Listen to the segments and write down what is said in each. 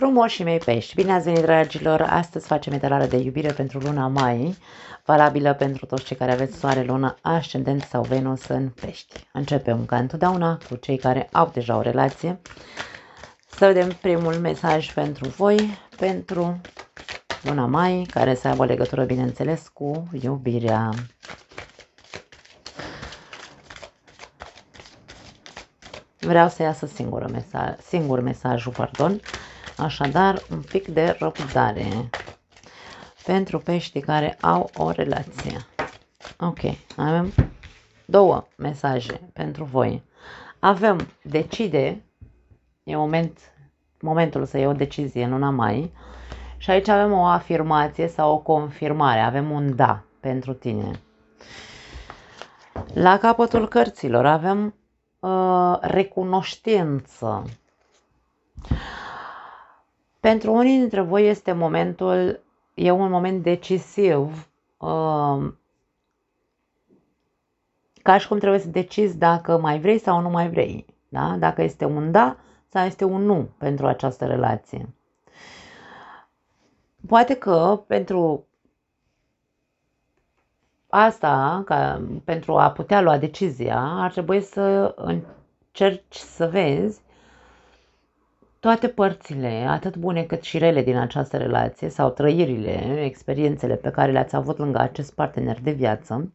Frumoșii mei pești, bine ați venit, dragilor! Astăzi facem etalarea de iubire pentru luna mai, valabilă pentru toți cei care aveți soare, lună, ascendent sau Venus în pești. Începem ca întotdeauna cu cei care au deja o relație. Să vedem primul mesaj pentru voi, pentru luna mai, care să aibă o legătură, bineînțeles, cu iubirea. Vreau să iasă singur mesajul, pardon. Așadar, un pic de răbdare pentru peștii care au o relație. Ok, avem două mesaje pentru voi. Avem decide, e momentul să iei o decizie în luna mai. Și aici avem o afirmație sau o confirmare, avem un da pentru tine. La capătul cărților avem recunoștință. Pentru unii dintre voi este e un moment decisiv, ca și cum trebuie să decizi dacă mai vrei sau nu mai vrei, da? Dacă este un da sau este un nu pentru această relație. Poate că pentru asta, pentru a putea lua decizia, ar trebui să încerci să vezi toate părțile, atât bune cât și rele din această relație sau trăirile, experiențele pe care le-ați avut lângă acest partener de viață,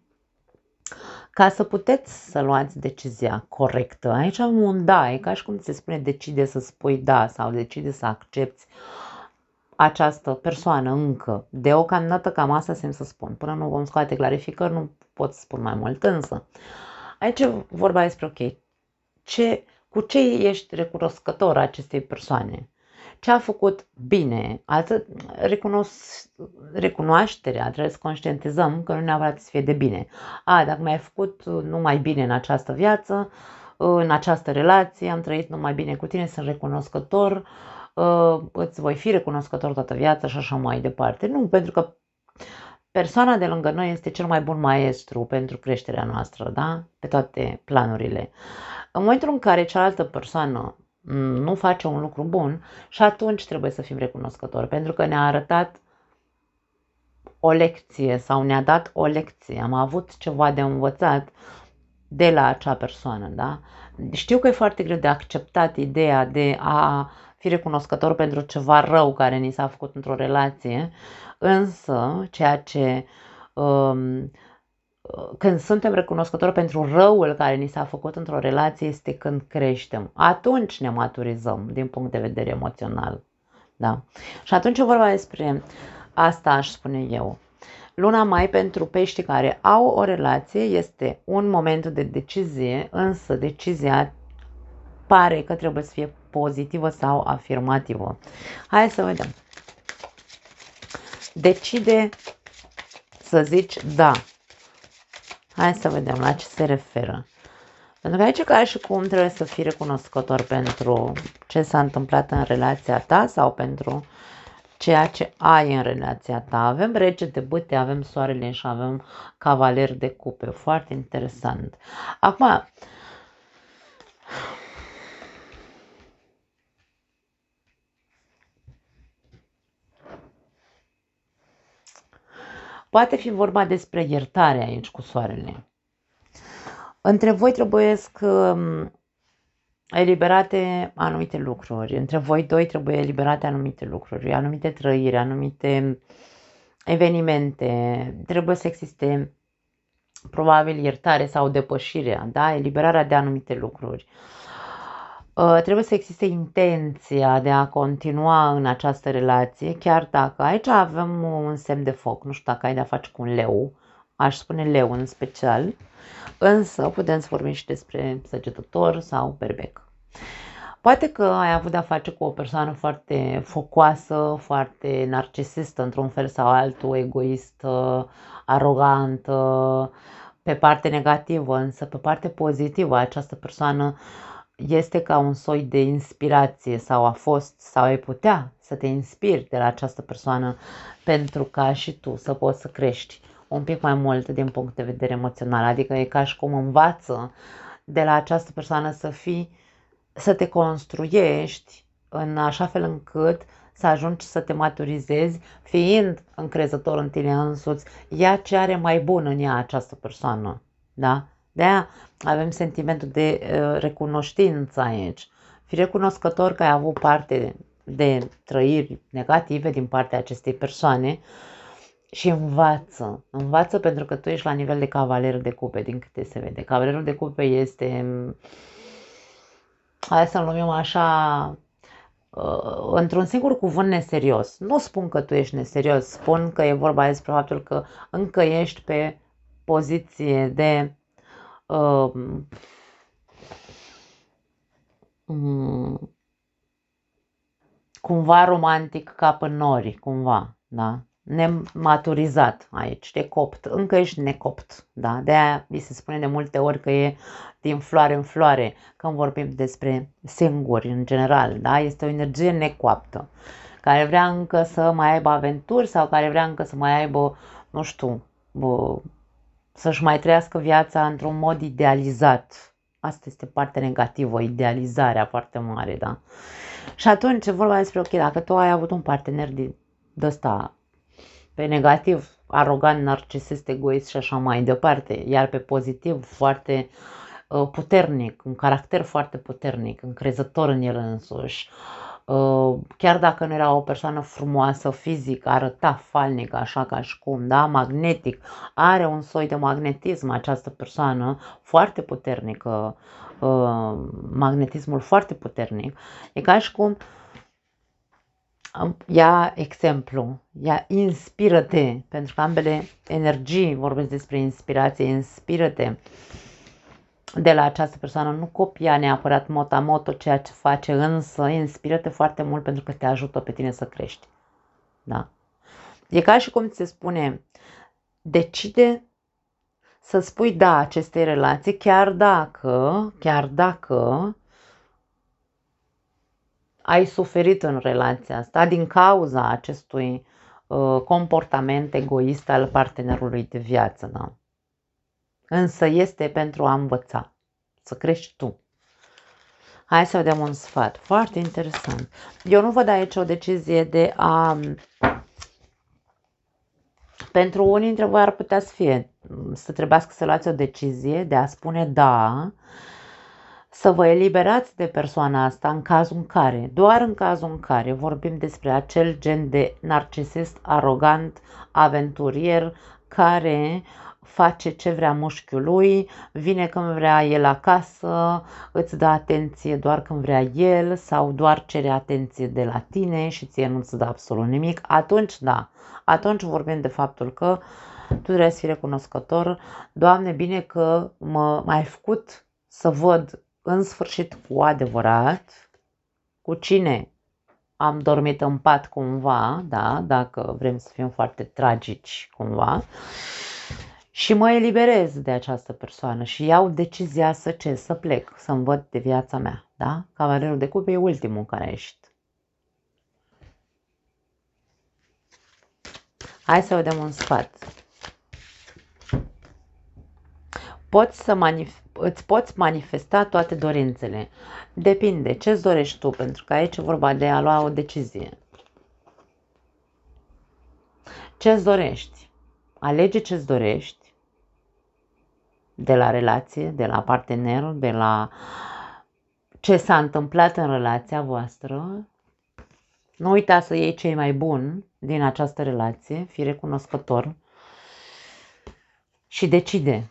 ca să puteți să luați decizia corectă. Aici am un da, e ca și cum se spune decide să spui da sau decide să accepti această persoană încă. Deocamdată cam asta simt să spun. Până nu vom scoate clarificări, nu pot să spun mai mult. Însă, aici vorba despre ok, cu ce ești recunoscător acestei persoane? Ce a făcut bine? Atât recunoașterea, trebuie să conștientizăm că nu neapărat să fie de bine. Dacă mi-ai făcut numai bine în această viață, în această relație, am trăit numai bine cu tine, sunt recunoscător, îți voi fi recunoscător toată viața și așa mai departe. Nu, pentru că persoana de lângă noi este cel mai bun maestru pentru creșterea noastră, da? Pe toate planurile. În momentul în care cealaltă persoană nu face un lucru bun, și atunci trebuie să fim recunoscători, pentru că ne-a arătat o lecție sau ne-a dat o lecție, am avut ceva de învățat de la acea persoană, da? Știu că e foarte greu de acceptat ideea de a fi recunoscător pentru ceva rău care ni s-a făcut într-o relație, însă ceea ce când suntem recunoscători pentru răul care ni s-a făcut într-o relație este când creștem. Atunci ne maturizăm din punct de vedere emoțional. Da? Și atunci vorba despre asta, aș spune eu. Luna mai pentru peștii care au o relație este un moment de decizie, însă decizia pare că trebuie să fie pozitivă sau afirmativă. Hai să vedem. Decide să zici da. Hai să vedem la ce se referă. Pentru că aici ca și cum trebuie să fii recunoscător pentru ce s-a întâmplat în relația ta sau pentru ceea ce ai în relația ta. Avem rege de bâte, avem soarele și avem cavaler de cupe. Foarte interesant. Acum, poate fi vorba despre iertare aici cu soarele. Între voi trebuie eliberate anumite lucruri. Între voi doi trebuie eliberate anumite lucruri, anumite trăiri, anumite evenimente. Trebuie să existe probabil iertare sau depășirea, da? Eliberarea de anumite lucruri. Trebuie să existe intenția de a continua în această relație, chiar dacă aici avem un semn de foc. Nu știu dacă ai de-a face cu un leu, aș spune leu în special, însă putem să vorbim și despre săgetător sau berbec. Poate că ai avut de-a face cu o persoană foarte focoasă, foarte narcisistă într-un fel sau altul, egoistă, arogantă, pe parte negativă, însă pe parte pozitivă această persoană este ca un soi de inspirație sau a fost sau ai putea să te inspiri de la această persoană pentru ca și tu să poți să crești un pic mai mult din punct de vedere emoțional. Adică e ca și cum învață de la această persoană să te construiești în așa fel încât să ajungi să te maturizezi, fiind încrezător în tine însuți, ia ce are mai bun în ea această persoană. Da? De-aia avem sentimentul de recunoștință aici. Fii recunoscător că ai avut parte de trăiri negative din partea acestei persoane și învață. Învață pentru că tu ești la nivel de cavaler de cupe, din câte se vede. Cavalerul de cupe este, hai să-l numim așa, într-un singur cuvânt, neserios. Nu spun că tu ești neserios, spun că e vorba despre faptul că încă ești pe poziție de cumva romantic, cap în nori, cumva, da? Nematurizat aici, decopt, încă ești necopt, da? De-aia mi se spune de multe ori că e din floare în floare, când vorbim despre singuri în general, da? Este o energie necoaptă, care vrea încă să mai aibă aventuri sau care vrea încă să mai aibă, nu știu, să-și mai trăiască viața într-un mod idealizat. Asta este partea negativă, idealizarea foarte mare, da? Și atunci e vorba despre, ok, dacă tu ai avut un partener de ăsta pe negativ, arogant, narcisist, egoist și așa mai departe, iar pe pozitiv, foarte puternic, un caracter foarte puternic, încrezător în el însuși, chiar dacă nu era o persoană frumoasă fizic, arăta falnic așa ca și cum, da, magnetic, are un soi de magnetism această persoană foarte puternică, magnetismul foarte puternic, e ca și cum ia exemplu, ia inspiră-te, pentru că ambele energii vorbesc despre inspirație, inspiră-te de la această persoană, nu copia neapărat mot-a-mot tot ceea ce face, însă inspiră-te foarte mult pentru că te ajută pe tine să crești. Da? E ca și cum ți se spune, decide să spui da acestei relații, chiar dacă ai suferit în relația asta din cauza acestui comportament egoist al partenerului de viață. Da? Însă este pentru a învăța, să crești tu. Hai să vedem un sfat. Foarte interesant. Eu nu văd aici o decizie de a... Pentru unii dintre voi ar putea să trebuiască să luați o decizie de a spune da, să vă eliberați de persoana asta în cazul în care, doar în cazul în care vorbim despre acel gen de narcisist, arogant, aventurier, care face ce vrea mușchiul lui, vine când vrea el acasă, îți dă atenție doar când vrea el sau doar cere atenție de la tine și ție nu-ți dă absolut nimic, atunci da, atunci vorbim de faptul că tu trebuie să fii recunoscător. Doamne, bine că m-ai făcut să văd în sfârșit cu adevărat cu cine am dormit în pat cumva, da, dacă vrem să fim foarte tragici cumva, și mă eliberez de această persoană și iau decizia să plec, să-mi văd de viața mea, da? Cavalerul de cupe e ultimul care a ieșit. Hai să vedem un sfat. Îți poți manifesta toate dorințele. Depinde ce-ți dorești tu, pentru că aici e vorba de a lua o decizie. Ce-ți dorești? Alege ce-ți dorești de la relație, de la partener, de la ce s-a întâmplat în relația voastră. Nu uita să iei cei mai buni din această relație, fii recunoscător și decide.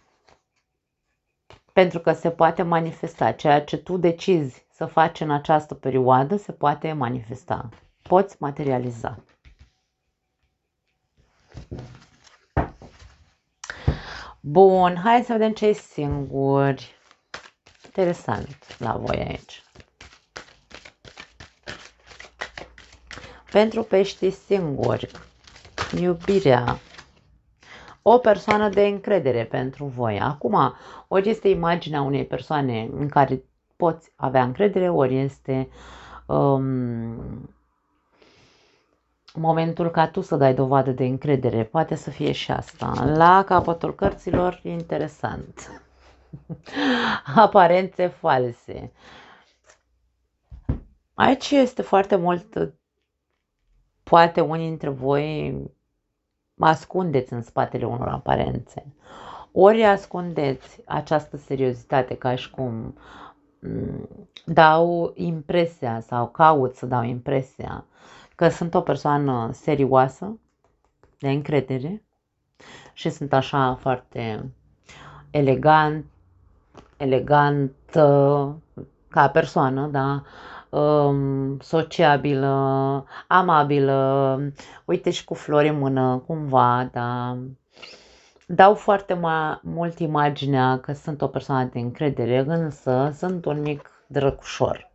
Pentru că se poate manifesta. Ceea ce tu decizi să faci în această perioadă se poate manifesta. Poți materializa. Bun, hai să vedem ce e singuri. Interesant la voi aici. Pentru peștii singuri, iubirea. O persoană de încredere pentru voi. Acum, ori este imaginea unei persoane în care poți avea încredere, ori este momentul ca tu să dai dovadă de încredere. Poate să fie și asta. La capătul cărților, interesant. Aparențe false. Aici este foarte mult, poate unii dintre voi ascundeți în spatele unor aparențe. Ori ascundeți această seriozitate ca și cum dau impresia sau caut să dau impresia că sunt o persoană serioasă, de încredere și sunt așa foarte elegant ca persoană, da, sociabilă, amabilă, uite și cu flori în mână, cumva, da. Dau foarte mult imaginea că sunt o persoană de încredere, însă sunt un mic drăcușor.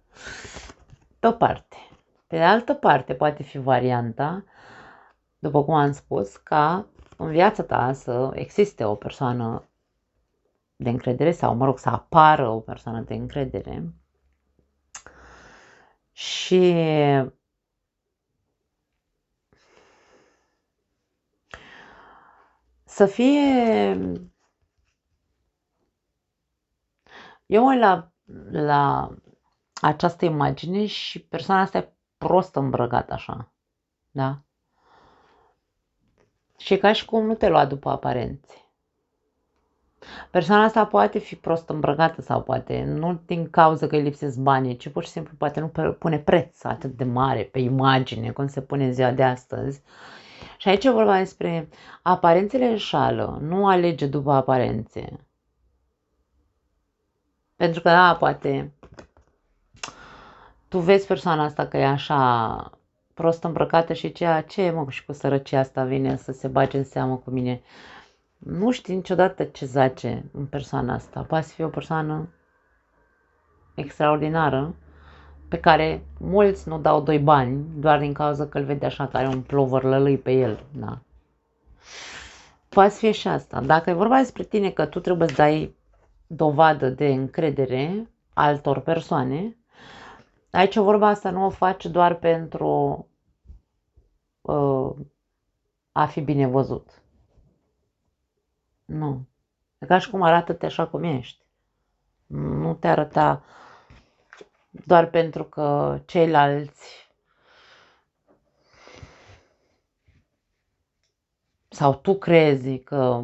Pe o parte. Pe de altă parte, poate fi varianta, după cum am spus, ca în viața ta să existe o persoană de încredere sau, mă rog, să apară o persoană de încredere și să fie... Eu mă la această imagine și persoana asta e prost îmbrăcată așa, da? Și e ca și cum nu te lua după aparențe. Persoana asta poate fi prost îmbrăcată sau poate nu din cauza că îi lipsesc banii, ci pur și simplu poate nu pune preț atât de mare pe imagine, cum se pune în ziua de astăzi. Și aici e vorba despre aparențele înșală, nu alege după aparențe. Pentru că, da, poate tu vezi persoana asta că e așa prost îmbrăcată și ceea ce, mă, și cu sărăcia asta vine să se bage în seamă cu mine. Nu știi niciodată ce zace în persoana asta. Poate fi o persoană extraordinară pe care mulți nu dau doi bani doar din cauza că îl vede așa că are un plover lălâi pe el. Da. Poate fi și asta. Dacă e vorba despre tine că tu trebuie să dai dovadă de încredere altor persoane, aici vorba asta nu o faci doar pentru a fi bine văzut. Nu. E ca și cum arată-te așa cum ești. Nu te arăta doar pentru că ceilalți sau tu crezi că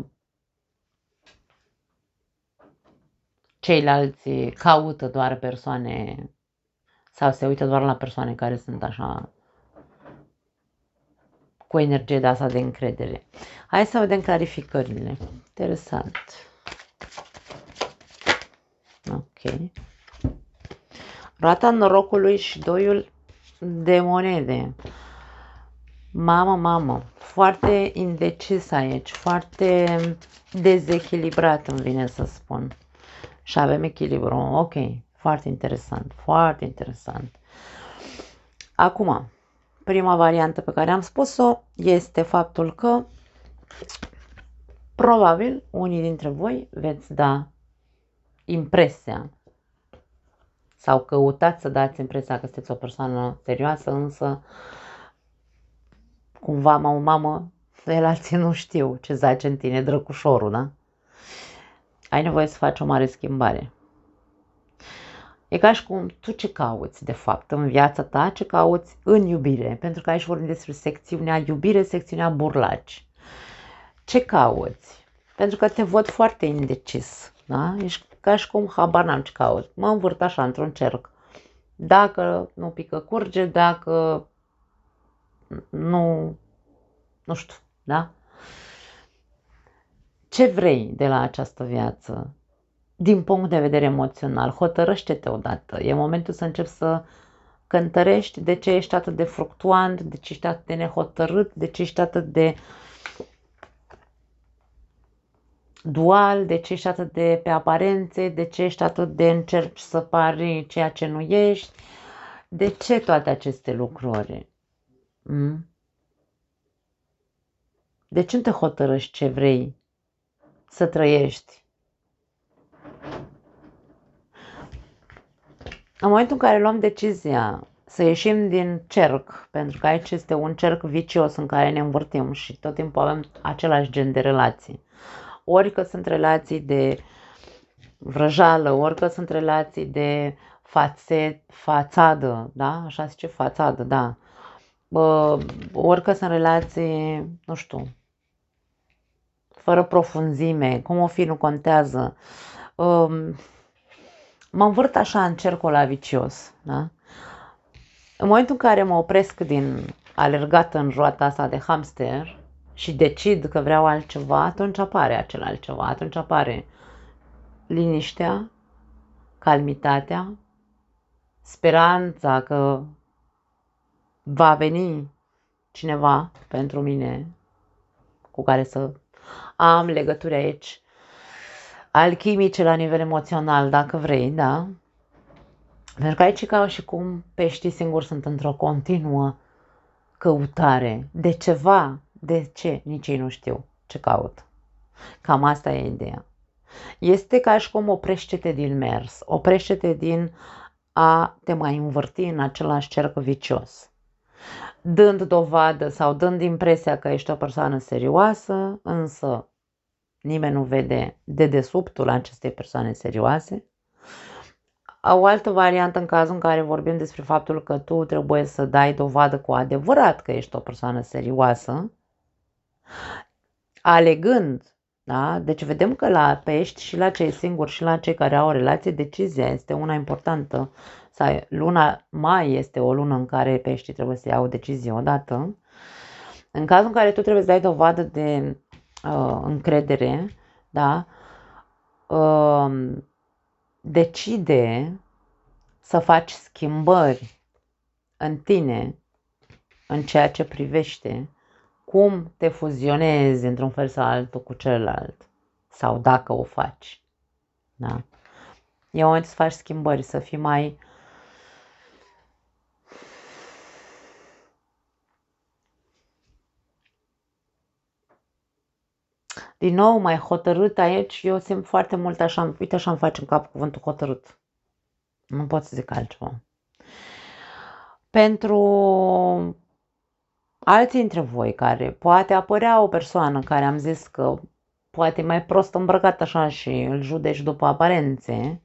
ceilalți caută doar persoane sau se uită doar la persoane care sunt așa cu energie de asta de încredere. Hai să vedem clarificările. Interesant. Ok. Roata norocului și doiul de monede. Mamă, foarte indecis aici, foarte dezechilibrat îmi vine să spun. Și avem echilibru, ok, foarte interesant, foarte interesant. Acum, prima variantă pe care am spus-o este faptul că probabil unii dintre voi veți da impresia sau căutați să dați impresia că sunteți o persoană serioasă, însă cumva mamă, el alții nu știu ce zace în tine, drăcușorul, da? Ai nevoie să faci o mare schimbare. E ca și cum tu ce cauți, de fapt, în viața ta, ce cauți în iubire. Pentru că aici vorbim despre secțiunea iubire, secțiunea burlaci. Ce cauți? Pentru că te văd foarte indecis, da? Ești ca și cum habar n-am ce caut. Mă învârt așa într-un cerc. Dacă nu pică curge, dacă nu știu, da? Ce vrei de la această viață? Din punct de vedere emoțional, hotărăște-te odată. E momentul să începi să cântărești de ce ești atât de fluctuant, de ce ești atât de nehotărât, de ce ești atât de dual, de ce ești atât de pe aparențe, de ce ești atât de încerci să pari ceea ce nu ești. De ce toate aceste lucruri? De ce nu te hotărăști ce vrei să trăiești? În momentul în care luăm decizia să ieșim din cerc, pentru că aici este un cerc vicios în care ne învârtim și tot timpul avem același gen de relații. Ori că sunt relații de vrăjală, ori că sunt relații de fațadă, da? Așa zice, fațadă, da. Orică sunt relații, nu știu, fără profunzime, cum o fi, nu contează. Mă învârt așa în cercul ăla vicios, da? În momentul în care mă opresc din alergat în roata asta de hamster și decid că vreau altceva, atunci apare acel altceva, atunci apare liniștea, calmitatea, speranța că va veni cineva pentru mine cu care să am legături aici, alchimice la nivel emoțional, dacă vrei, da? Pentru că aici e ca și cum peștii singuri sunt într-o continuă căutare de ceva. De ce? Nici ei nu știu ce caut. Cam asta e ideea. Este ca și cum oprește-te din mers, oprește-te din a te mai învârti în același cerc vicios, dând dovadă sau dând impresia că ești o persoană serioasă, însă nimeni nu vede dedesubtul acestei persoane serioase. O altă variantă în cazul în care vorbim despre faptul că tu trebuie să dai dovadă cu adevărat că ești o persoană serioasă, alegând, da? Deci vedem că la pești și la cei singuri și la cei care au o relație, decizia este una importantă. Luna mai este o lună în care peștii trebuie să iau o decizie odată. În cazul în care tu trebuie să dai dovadă de încredere, da? Decide să faci schimbări în tine, în ceea ce privește cum te fuzionezi într-un fel sau altul cu celălalt, sau dacă o faci. Da? E moment să faci schimbări, să fii mai din nou mai hotărât aici. Eu simt foarte mult așa, uite așa îmi face în cap cuvântul hotărât. Nu pot să zic altceva. Pentru alții dintre voi care poate apărea o persoană care am zis că poate mai prost îmbrăcat așa și îl judeci după aparențe,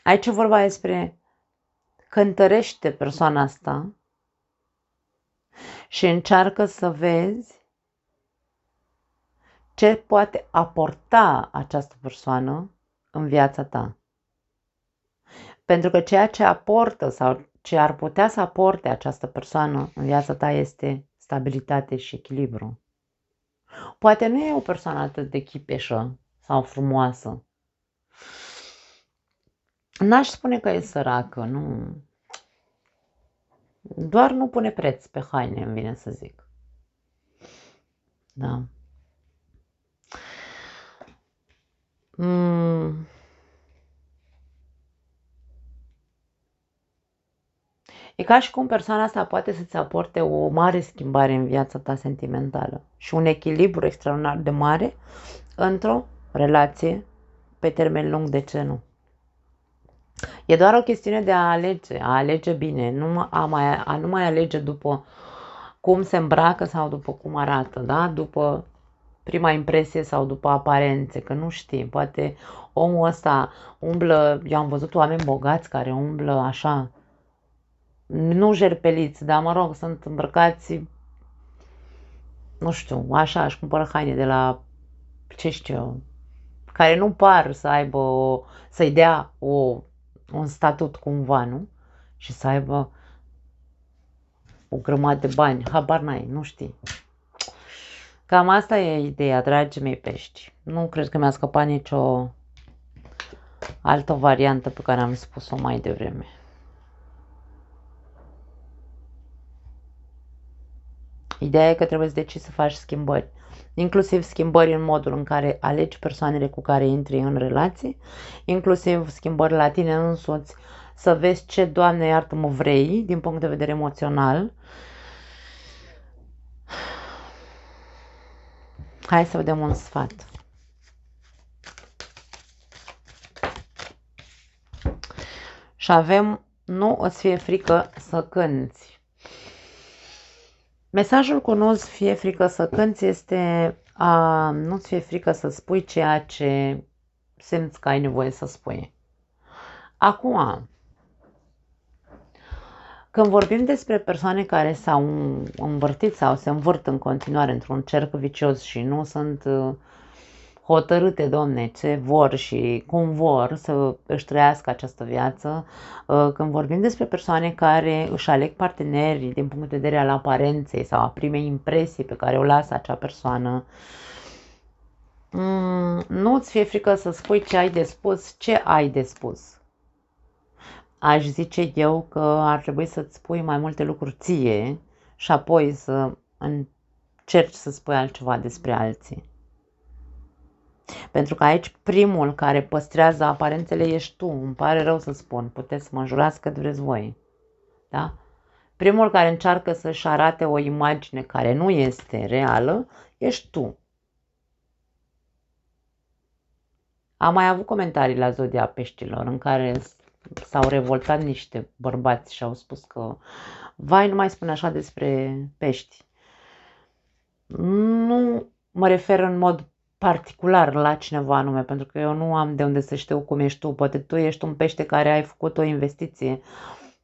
aici e vorba despre cântărește persoana asta și încearcă să vezi ce poate aporta această persoană în viața ta. Pentru că ceea ce aportă sau ce ar putea să aporte această persoană în viața ta este stabilitate și echilibru. Poate nu e o persoană atât de chipeșă sau frumoasă. N-aș spune că e săracă, nu. Doar nu pune preț pe haine, îmi vine să zic. Da. E ca și cum persoana asta poate să-ți aporte o mare schimbare în viața ta sentimentală și un echilibru extraordinar de mare într-o relație pe termen lung, de ce nu? E doar o chestiune de a alege bine, nu mai alege după cum se îmbracă sau după cum arată, da? După prima impresie sau după aparențe, că nu știi, poate omul ăsta umblă, eu am văzut oameni bogați care umblă așa, nu jerpeliți, dar mă rog, sunt îmbrăcați, nu știu, așa, își cumpără haine de la, ce știu eu, care nu par să aibă, să-i dea un statut cumva, nu? Și să aibă o grămadă de bani, habar n-ai, nu știi. Cam asta e ideea, dragii mei pești. Nu cred că mi-a scăpat nicio altă variantă pe care am spus-o mai devreme. Ideea e că trebuie să decizi să faci schimbări, inclusiv schimbări în modul în care alegi persoanele cu care intri în relație, inclusiv schimbări la tine însuți, să vezi ce, Doamne iartă-mă, vrei din punct de vedere emoțional. Hai să vedem un sfat. Și avem, nu îți fie frică să cânți. Mesajul cu nu-ți fie frică să cânți este nu-ți fie frică să spui ceea ce simți că ai nevoie să spui. Acum, când vorbim despre persoane care s-au învârtit sau se învârt în continuare într-un cerc vicios și nu sunt hotărâte, Doamne, ce vor și cum vor să își trăiască această viață, când vorbim despre persoane care își aleg parteneri din punct de vedere al aparenței sau a primei impresii pe care o lasă acea persoană, nu îți fie frică să spui ce ai de spus, ce ai de spus. Aș zice eu că ar trebui să-ți spui mai multe lucruri ție și apoi să încerci să spui altceva despre alții. Pentru că aici primul care păstrează aparențele ești tu. Îmi pare rău să spun, puteți să mă înjurați cât vreți voi. Da? Primul care încearcă să-și arate o imagine care nu este reală, ești tu. Am mai avut comentarii la Zodia Peștilor în care s-au revoltat niște bărbați și au spus că vai, nu mai spune așa despre pești. Nu mă refer în mod particular la cineva anume, pentru că eu nu am de unde să știu cum ești tu. Poate tu ești un pește care ai făcut o investiție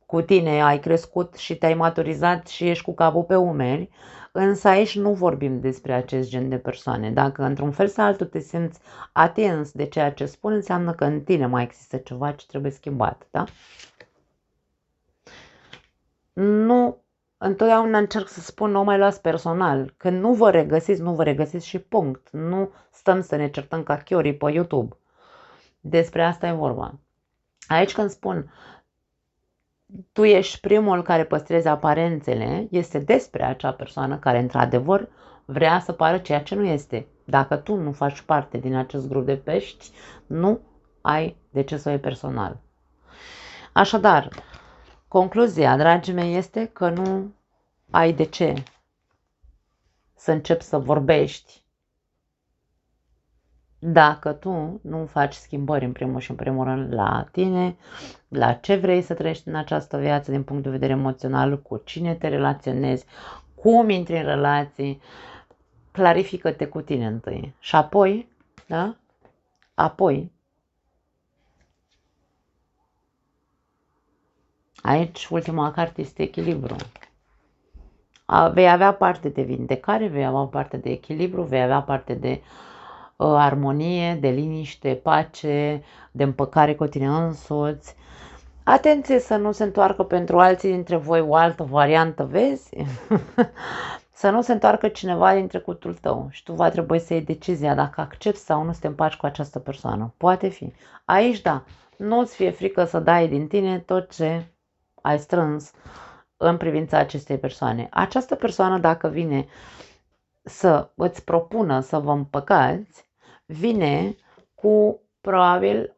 cu tine, ai crescut și te-ai maturizat și ești cu capul pe umeri, însă aici nu vorbim despre acest gen de persoane. Dacă într-un fel sau altul te simți atins de ceea ce spun, înseamnă că în tine mai există ceva ce trebuie schimbat, da? Nu, întotdeauna încerc să spun, nu mai luați personal. Când nu vă regăsiți și punct. Nu stăm să ne certăm ca chiorii pe YouTube. Despre asta e vorba. Aici când spun tu ești primul care păstrezi aparențele, este despre acea persoană care într-adevăr vrea să pară ceea ce nu este. Dacă tu nu faci parte din acest grup de pești, nu ai de ce să o iei personal. Așadar, concluzia, dragii mei, este că nu ai de ce să începi să vorbești dacă tu nu faci schimbări în primul și în primul rând la tine, la ce vrei să trăiești în această viață din punct de vedere emoțional, cu cine te relaționezi, cum intri în relații, clarifică-te cu tine întâi. Și apoi, da? Apoi, aici ultima carte este echilibru. Vei avea parte de vindecare, vei avea parte de echilibru, vei avea parte de armonie, de liniște, pace, de împăcare cu tine însuți. Atenție să nu se întoarcă pentru alții dintre voi o altă variantă, vezi? Să nu se întoarcă cineva din trecutul tău și tu va trebui să iei decizia dacă accepti sau nu să te împaci cu această persoană. Poate fi. Aici, da, nu-ți fie frică să dai din tine tot ce ai strâns în privința acestei persoane. Această persoană, dacă vine să îți propună să vă împăcați, vine cu probabil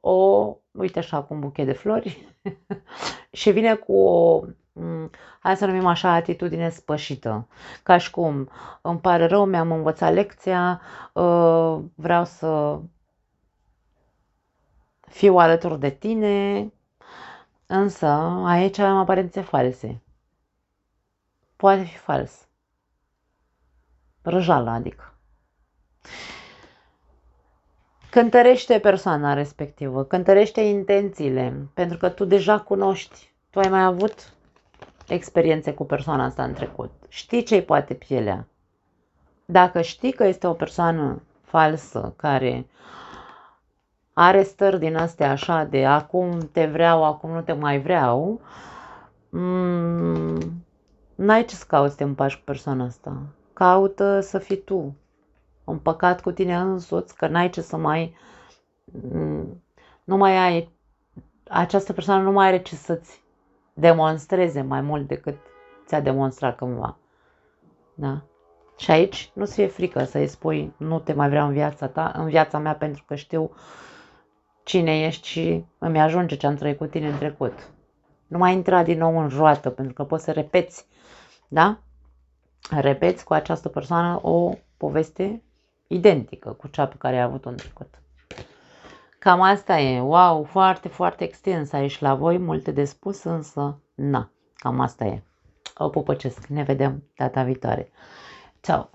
uite așa, cu un buchet de flori și vine cu hai să numim așa, atitudine spășită. Ca și cum, îmi pare rău, mi-am învățat lecția, vreau să fiu alături de tine, însă aici avem aparențe false. Poate fi fals. Răjală, adică. Cântărește persoana respectivă, cântărește intențiile, pentru că tu deja cunoști, tu ai mai avut experiențe cu persoana asta în trecut. Știi ce-i poate pielea. Dacă știi că este o persoană falsă, care are stări din astea așa de acum te vreau, acum nu te mai vreau, n-ai ce să cauți să te împaci cu persoana asta. Caută să fii tu împăcat cu tine însuți, că n-ai ce să mai... Nu mai ai... Această persoană nu mai are ce să-ți demonstreze mai mult decât ți-a demonstrat cândva. Da? Și aici nu-ți fie frică să-i spui nu te mai vreau în viața ta, în viața mea, pentru că știu cine ești și îmi ajunge ce am trăit cu tine în trecut. Nu mai intra din nou în roată, pentru că poți să repeți, da? Repeți cu această persoană o poveste identică cu cea pe care ai avut-o în trecut. Cam asta e. Wow, foarte, foarte extins aici la voi, multe de spus, însă na, cam asta e. O pupăcesc. Ne vedem data viitoare. Ciao!